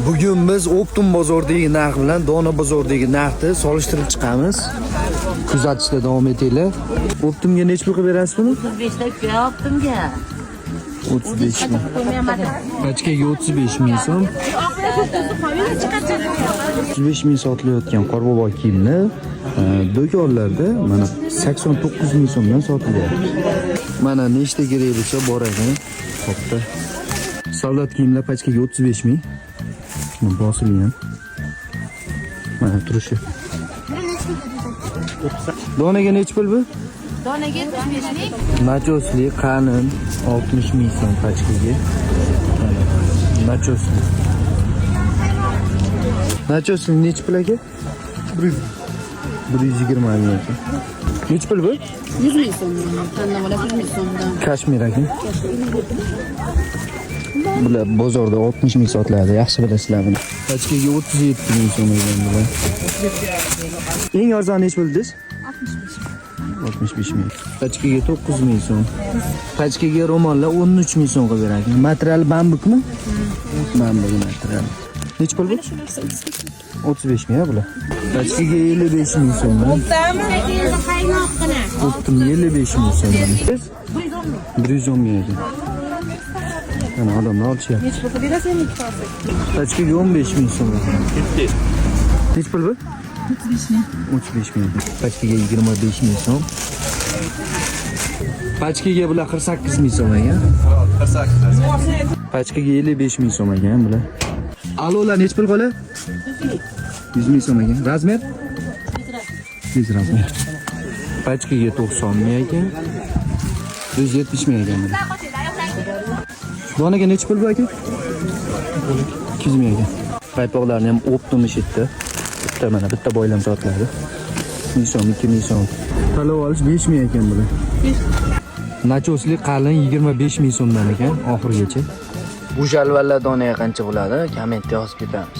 Bugün biz Optum bozordagi narx bilan Dona bozordagi narxni solishtirib chiqamiz. Kuzatishda davom etinglar. Optumga necha pul qilib berasiz buni? 35 ta Optumga. 35 ming. Pachkaga 35 ming so'm. 35 ming sotilayotgan qorbobo kiyimlar do'konlarda mana 89 ming so'mdan sotilyapti. Mana nechta kerak bo'lsa boradi. Xo'pda. Soldat kiyimlar pachkaga 35 ming. Bosilgan. Mana turishi. Donaga necha pul bu? Donaga 35 ming. Nachosli qanin 60 ming so'm pachkaga. Nachosli. Nachosli necha pul aka? 120 ming. Necha pul bu? 100 ming so'm. Tanlamalar 100 ming so'mdan. Kashmir aka. Bular bozorda 60 ming sotiladi, yaxshi bilasizlar buni. Pachkaga 37 ming so'm ekan bular. Eng arzon necha bo'ldingiz? 65 ming. Pachkaga 9 ming so'm. Pachkaga ro'mollar 13 ming so'm qilib beradi. Material bambukmi? Bambuk material. Necha pul bu? 35 ming bular. Pachkaga 55 ming so'm. Optum 55 ming so'm. 110 ming ekan. Ana odamlar olishyapti. Necha pul berasiz? Pachkaga 15 ming so'm. Necha pul bu? 35 ming. 35 ming. Pachkaga 25 ming so'm. Pachkaga bular 48 ming so'm ekan. 48. Pachkaga 55 ming so'm ekan bular. Alolar necha pul qoladi? 100 ming so'm ekan. Razmer? 100 razmer. Pachkaga 90 ming ekan. 170 ming ekan bular. Donaga necha pul bu aka? 200 ming ekan. Paypoqlarni ham Optum ishitdi. Bitta mana bitta boylam sotiladi. 1 so'm, 2 ming so'm. Palov olish 5 ming ekan bular. Nachosli qalin 25 ming so'mdan ekan oxirigacha. Bu jalvallar donaga qancha bo'ladi? Kommentda yozib ketamiz.